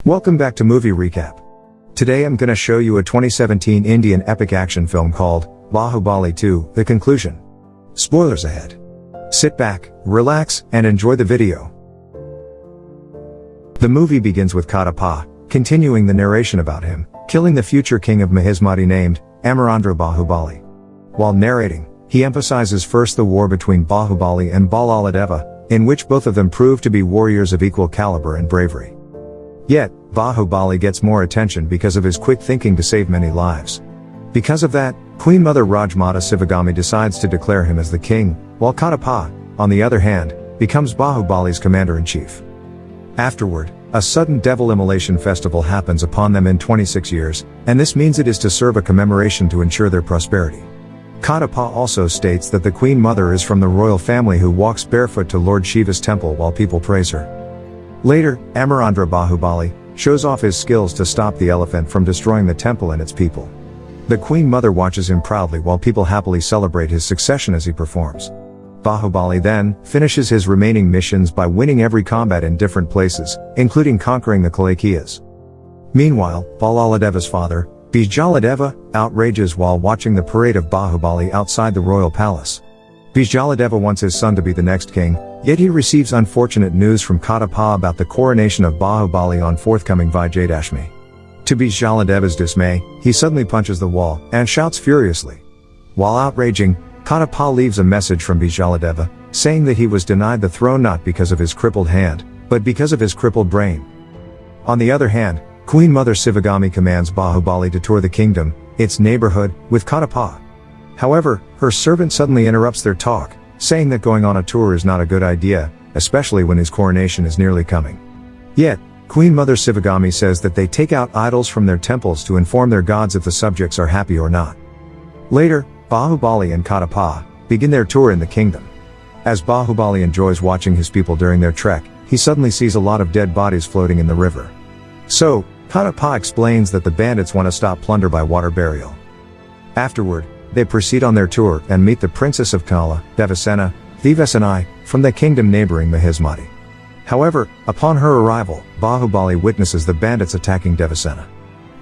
Welcome back to Movie Recap. Today I'm gonna show you a 2017 Indian epic action film called Bahubali 2: The Conclusion. Spoilers ahead. Sit back, relax, and enjoy the video. The movie begins with Kadapa, continuing the narration about him, killing the future king of Mahishmati named Amarendra Bahubali. While narrating, he emphasizes first the war between Bahubali and Balaladeva, in which both of them prove to be warriors of equal caliber and bravery. Yet, Bahubali gets more attention because of his quick thinking to save many lives. Because of that, Queen Mother Rajmata Sivagami decides to declare him as the king, while Kadapa, on the other hand, becomes Bahubali's commander-in-chief. Afterward, a sudden devil immolation festival happens upon them in 26 years, and this means it is to serve a commemoration to ensure their prosperity. Kadapa also states that the Queen Mother is from the royal family who walks barefoot to Lord Shiva's temple while people praise her. Later, Amarendra Bahubali shows off his skills to stop the elephant from destroying the temple and its people. The Queen Mother watches him proudly while people happily celebrate his succession as he performs. Bahubali then finishes his remaining missions by winning every combat in different places, including conquering the Kalaikiyas. Meanwhile, Balaladeva's father, Bijaladeva, outrages while watching the parade of Bahubali outside the royal palace. Bijaladeva wants his son to be the next king, yet he receives unfortunate news from Kadapa about the coronation of Bahubali on forthcoming Vijayadashmi. To Bijaladeva's dismay, he suddenly punches the wall and shouts furiously. While outraging, Kadapa leaves a message from Bijaladeva, saying that he was denied the throne not because of his crippled hand, but because of his crippled brain. On the other hand, Queen Mother Sivagami commands Bahubali to tour the kingdom, its neighborhood, with Kadapa. However, her servant suddenly interrupts their talk, saying that going on a tour is not a good idea, especially when his coronation is nearly coming. Yet, Queen Mother Sivagami says that they take out idols from their temples to inform their gods if the subjects are happy or not. Later, Bahubali and Kadapa begin their tour in the kingdom. As Bahubali enjoys watching his people during their trek, he suddenly sees a lot of dead bodies floating in the river. So, Kadapa explains that the bandits want to stop plunder by water burial. Afterward, they proceed on their tour and meet the Princess of Kala, Devasena, Devasena, from the kingdom neighboring Mahishmati. However, upon her arrival, Bahubali witnesses the bandits attacking Devasena.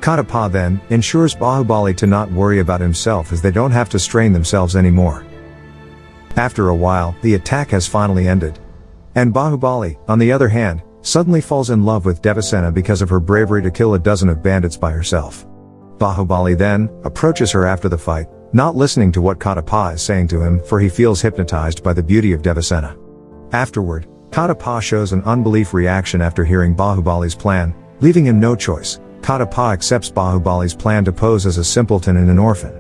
Kadapa then ensures Bahubali to not worry about himself as they don't have to strain themselves anymore. After a while, the attack has finally ended. And Bahubali, on the other hand, suddenly falls in love with Devasena because of her bravery to kill a dozen of bandits by herself. Bahubali then approaches her after the fight, not listening to what Kadapa is saying to him, for he feels hypnotized by the beauty of Devasena. Afterward, Kadapa shows an unbelief reaction after hearing Bahubali's plan, leaving him no choice. Kadapa accepts Bahubali's plan to pose as a simpleton and an orphan.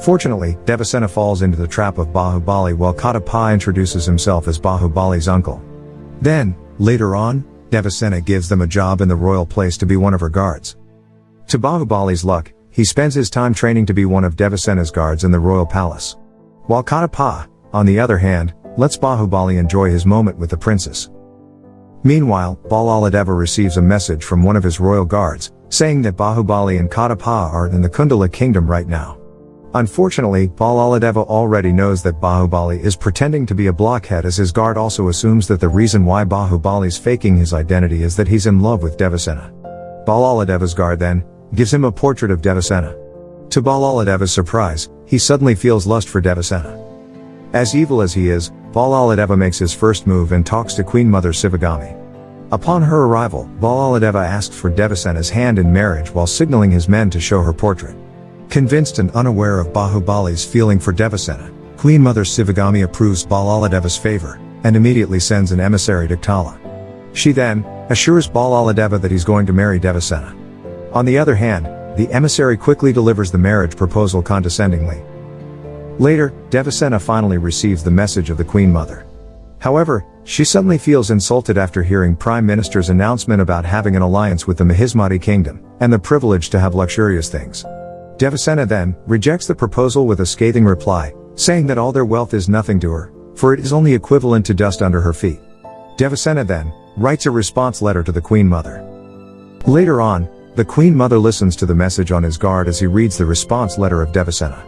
Fortunately, Devasena falls into the trap of Bahubali while Kadapa introduces himself as Bahubali's uncle. Then, later on, Devasena gives them a job in the royal place to be one of her guards. To Bahubali's luck, he spends his time training to be one of Devasena's guards in the royal palace. While Kadapa, on the other hand, lets Bahubali enjoy his moment with the princess. Meanwhile, Balaladeva receives a message from one of his royal guards, saying that Bahubali and Kadapa are in the Kundala kingdom right now. Unfortunately, Balaladeva already knows that Bahubali is pretending to be a blockhead, as his guard also assumes that the reason why Bahubali's faking his identity is that he's in love with Devasena. Balaladeva's guard then gives him a portrait of Devasena. To Balaladeva's surprise, he suddenly feels lust for Devasena. As evil as he is, Balaladeva makes his first move and talks to Queen Mother Sivagami. Upon her arrival, Balaladeva asks for Devasena's hand in marriage while signaling his men to show her portrait. Convinced and unaware of Bahubali's feeling for Devasena, Queen Mother Sivagami approves Balaladeva's favor, and immediately sends an emissary to Kala. She then assures Balaladeva that he's going to marry Devasena. On the other hand, the emissary quickly delivers the marriage proposal condescendingly. Later, Devasena finally receives the message of the Queen Mother. However, she suddenly feels insulted after hearing Prime Minister's announcement about having an alliance with the Mahishmati kingdom, and the privilege to have luxurious things. Devasena then rejects the proposal with a scathing reply, saying that all their wealth is nothing to her, for it is only equivalent to dust under her feet. Devasena then writes a response letter to the Queen Mother. Later on, the Queen Mother listens to the message on his guard as he reads the response letter of Devasena.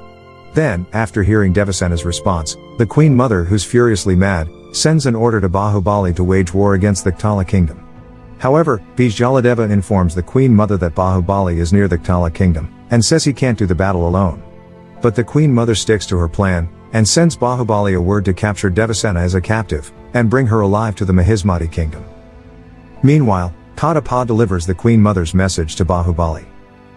Then, after hearing Devasena's response, the Queen Mother, who's furiously mad, sends an order to Bahubali to wage war against the Ktala kingdom. However, Bijaladeva informs the Queen Mother that Bahubali is near the Kala kingdom, and says he can't do the battle alone. But the Queen Mother sticks to her plan, and sends Bahubali a word to capture Devasena as a captive, and bring her alive to the Mahishmati kingdom. Meanwhile, Kadapa delivers the Queen Mother's message to Bahubali.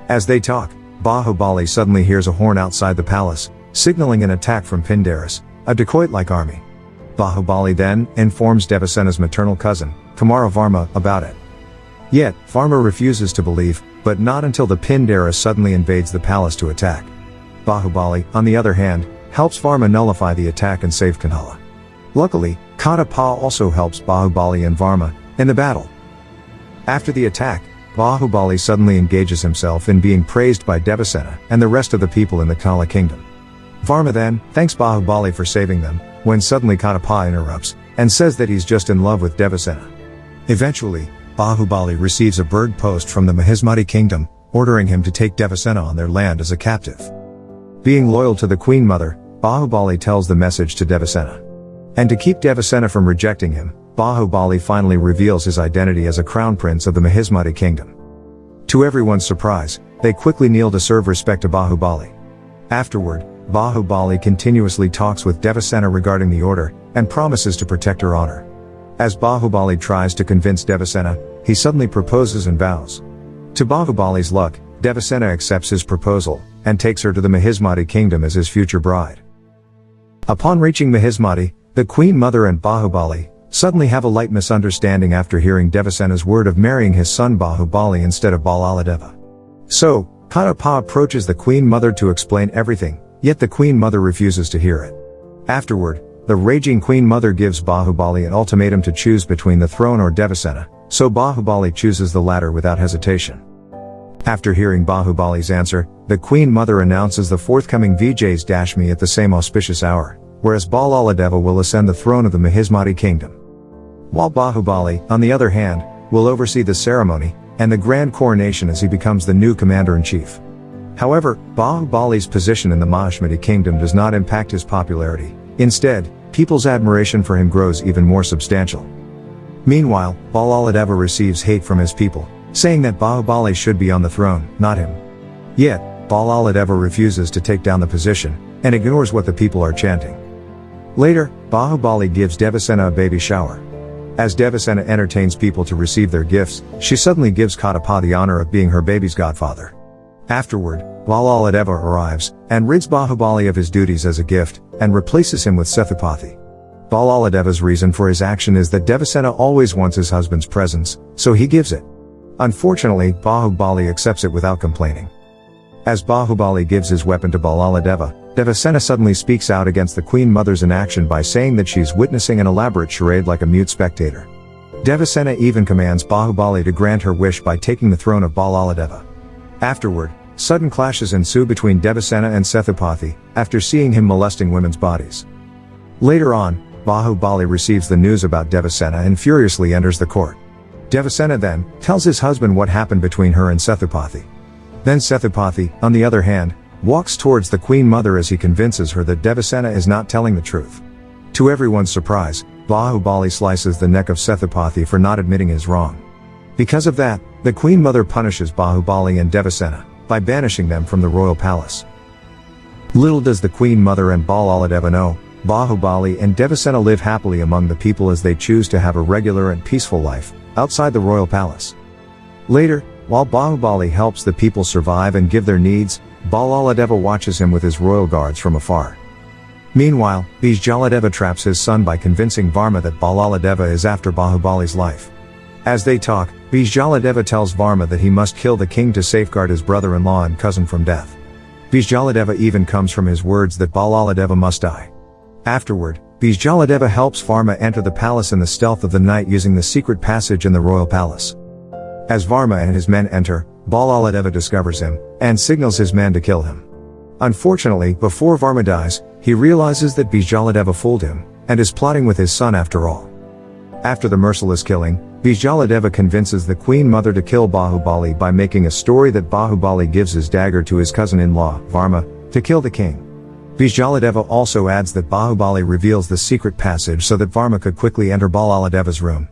As they talk, Bahubali suddenly hears a horn outside the palace, signaling an attack from Pindaris, a dacoit-like army. Bahubali then informs Devasena's maternal cousin, Kumara Varma, about it. Yet, Varma refuses to believe, but not until the Pindaris suddenly invades the palace to attack. Bahubali, on the other hand, helps Varma nullify the attack and save Kanhala. Luckily, Kadapa also helps Bahubali and Varma in the battle. After the attack, Bahubali suddenly engages himself in being praised by Devasena and the rest of the people in the Kala kingdom. Varma then thanks Bahubali for saving them, when suddenly Kadapa interrupts and says that he's just in love with Devasena. Eventually, Bahubali receives a bird post from the Mahishmati kingdom, ordering him to take Devasena on their land as a captive. Being loyal to the Queen Mother, Bahubali tells the message to Devasena. And to keep Devasena from rejecting him, Bahubali finally reveals his identity as a crown prince of the Mahishmati kingdom. To everyone's surprise, they quickly kneel to serve respect to Bahubali. Afterward, Bahubali continuously talks with Devasena regarding the order, and promises to protect her honor. As Bahubali tries to convince Devasena, he suddenly proposes and vows. To Bahubali's luck, Devasena accepts his proposal, and takes her to the Mahishmati kingdom as his future bride. Upon reaching Mahishmati, the Queen Mother and Bahubali suddenly have a light misunderstanding after hearing Devasena's word of marrying his son Bahubali instead of Balaladeva. So, Kadapa approaches the Queen Mother to explain everything, yet the Queen Mother refuses to hear it. Afterward, the raging Queen Mother gives Bahubali an ultimatum to choose between the throne or Devasena, so Bahubali chooses the latter without hesitation. After hearing Bahubali's answer, the Queen Mother announces the forthcoming Vijay's Dashmi at the same auspicious hour, whereas Balaladeva will ascend the throne of the Mahishmati kingdom. While Bahubali, on the other hand, will oversee the ceremony and the grand coronation as he becomes the new commander-in-chief. However, Bahubali's position in the Mahishmati kingdom does not impact his popularity. Instead, people's admiration for him grows even more substantial. Meanwhile, Balaladeva receives hate from his people, saying that Bahubali should be on the throne, not him. Yet, Balaladeva refuses to take down the position, and ignores what the people are chanting. Later, Bahubali gives Devasena a baby shower. As Devasena entertains people to receive their gifts, she suddenly gives Kadapa the honor of being her baby's godfather. Afterward, Balaladeva arrives, and rids Bahubali of his duties as a gift, and replaces him with Sethupathi. Balaladeva's reason for his action is that Devasena always wants his husband's presence, so he gives it. Unfortunately, Bahubali accepts it without complaining. As Bahubali gives his weapon to Balaladeva, Devasena suddenly speaks out against the Queen Mother's inaction by saying that she's witnessing an elaborate charade like a mute spectator. Devasena even commands Bahubali to grant her wish by taking the throne of Balaladeva. Afterward, sudden clashes ensue between Devasena and Sethupathi, after seeing him molesting women's bodies. Later on, Bahubali receives the news about Devasena and furiously enters the court. Devasena then tells his husband what happened between her and Sethupathi. Then Sethupathi, on the other hand, walks towards the Queen Mother as he convinces her that Devasena is not telling the truth. To everyone's surprise, Bahubali slices the neck of Sethupathi for not admitting his wrong. Because of that, the Queen Mother punishes Bahubali and Devasena by banishing them from the royal palace. Little does the Queen Mother and Balaladeva know, Bahubali and Devasena live happily among the people as they choose to have a regular and peaceful life outside the royal palace. Later, while Bahubali helps the people survive and give their needs, Balaladeva watches him with his royal guards from afar. Meanwhile, Bijaladeva traps his son by convincing Varma that Balaladeva is after Bahubali's life. As they talk, Bijaladeva tells Varma that he must kill the king to safeguard his brother-in-law and cousin from death. Bijaladeva even comes from his words that Balaladeva must die. Afterward, Bijaladeva helps Varma enter the palace in the stealth of the night using the secret passage in the royal palace. As Varma and his men enter, Balaladeva discovers him, and signals his men to kill him. Unfortunately, before Varma dies, he realizes that Bijaladeva fooled him, and is plotting with his son after all. After the merciless killing, Bijaladeva convinces the Queen Mother to kill Bahubali by making a story that Bahubali gives his dagger to his cousin-in-law, Varma, to kill the king. Bijaladeva also adds that Bahubali reveals the secret passage so that Varma could quickly enter Balaladeva's room.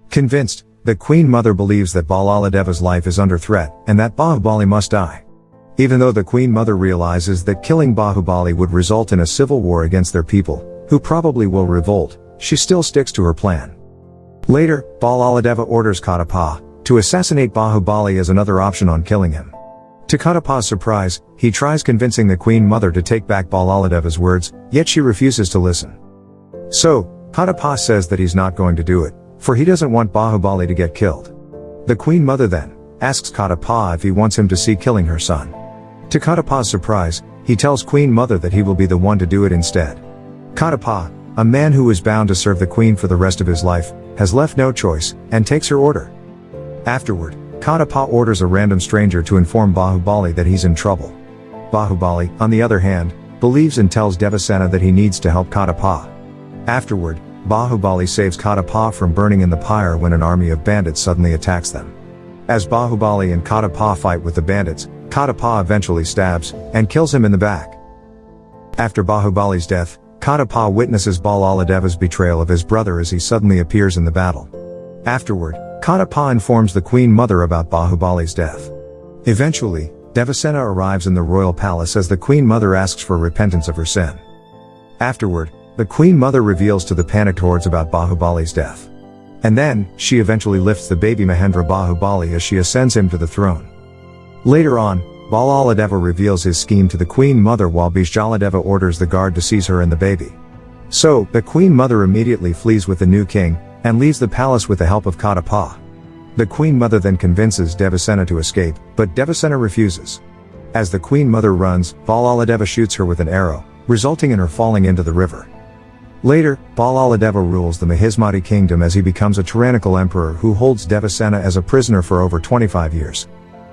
Convinced, The Queen Mother believes that Balaladeva's life is under threat, and that Bahubali must die. Even though the Queen Mother realizes that killing Bahubali would result in a civil war against their people, who probably will revolt, she still sticks to her plan. Later, Balaladeva orders Kadapa to assassinate Bahubali as another option on killing him. To Kadapa's surprise, he tries convincing the Queen Mother to take back Balaladeva's words, yet she refuses to listen. So, Kadapa says that he's not going to do it, for he doesn't want Bahubali to get killed. The Queen Mother then asks Kadapa if he wants him to see killing her son. To Kadapa's surprise, he tells Queen Mother that he will be the one to do it instead. Kadapa, a man who is bound to serve the Queen for the rest of his life, has left no choice, and takes her order. Afterward, Kadapa orders a random stranger to inform Bahubali that he's in trouble. Bahubali, on the other hand, believes and tells Devasena that he needs to help Kadapa. Afterward, Bahubali saves Kadapa from burning in the pyre when an army of bandits suddenly attacks them. As Bahubali and Kadapa fight with the bandits, Kadapa eventually stabs and kills him in the back. After Bahubali's death, Kadapa witnesses Balaladeva's betrayal of his brother as he suddenly appears in the battle. Afterward, Kadapa informs the Queen Mother about Bahubali's death. Eventually, Devasena arrives in the royal palace as the Queen Mother asks for repentance of her sin. Afterward, the Queen Mother reveals to the panicked hordes about Bahubali's death. And then, she eventually lifts the baby Mahendra Bahubali as she ascends him to the throne. Later on, Balaladeva reveals his scheme to the Queen Mother while Bishaladeva orders the guard to seize her and the baby. So, the Queen Mother immediately flees with the new king, and leaves the palace with the help of Kadapa. The Queen Mother then convinces Devasena to escape, but Devasena refuses. As the Queen Mother runs, Balaladeva shoots her with an arrow, resulting in her falling into the river. Later, Balaladeva rules the Mahishmati kingdom as he becomes a tyrannical emperor who holds Devasena as a prisoner for over 25 years.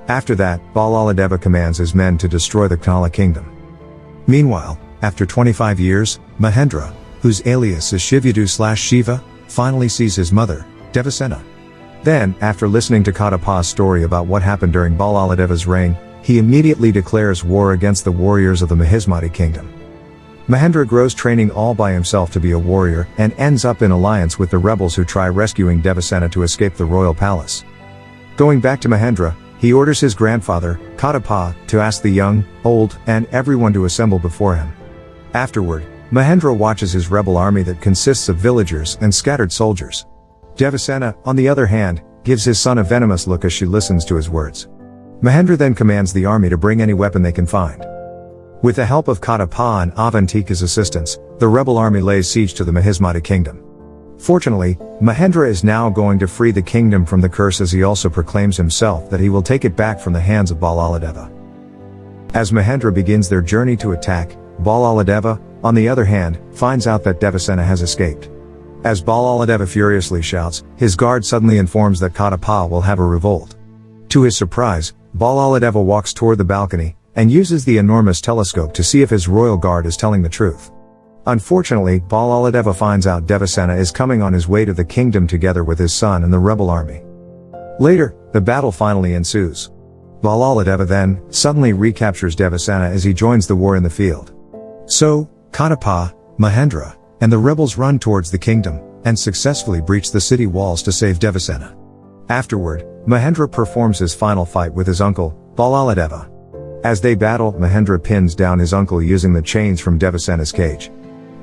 After that, Balaladeva commands his men to destroy the Knala kingdom. Meanwhile, after 25 years, Mahendra, whose alias is Shivudu/Shiva, finally sees his mother, Devasena. Then, after listening to Kadapa's story about what happened during Balaladeva's reign, he immediately declares war against the warriors of the Mahishmati kingdom. Mahendra grows training all by himself to be a warrior, and ends up in alliance with the rebels who try rescuing Devasena to escape the royal palace. Going back to Mahendra, he orders his grandfather, Kadapa, to ask the young, old, and everyone to assemble before him. Afterward, Mahendra watches his rebel army that consists of villagers and scattered soldiers. Devasena, on the other hand, gives his son a venomous look as she listens to his words. Mahendra then commands the army to bring any weapon they can find. With the help of Kadapa and Avantika's assistance, the rebel army lays siege to the Mahishmati kingdom. Fortunately, Mahendra is now going to free the kingdom from the curse as he also proclaims himself that he will take it back from the hands of Balaladeva. As Mahendra begins their journey to attack, Balaladeva, on the other hand, finds out that Devasena has escaped. As Balaladeva furiously shouts, his guard suddenly informs that Kadapa will have a revolt. To his surprise, Balaladeva walks toward the balcony, and uses the enormous telescope to see if his royal guard is telling the truth. Unfortunately, Balaladeva finds out Devasena is coming on his way to the kingdom together with his son and the rebel army. Later, the battle finally ensues. Balaladeva then, suddenly recaptures Devasena as he joins the war in the field. So, Kadapa, Mahendra, and the rebels run towards the kingdom, and successfully breach the city walls to save Devasena. Afterward, Mahendra performs his final fight with his uncle, Balaladeva. As they battle, Mahendra pins down his uncle using the chains from Devasena's cage.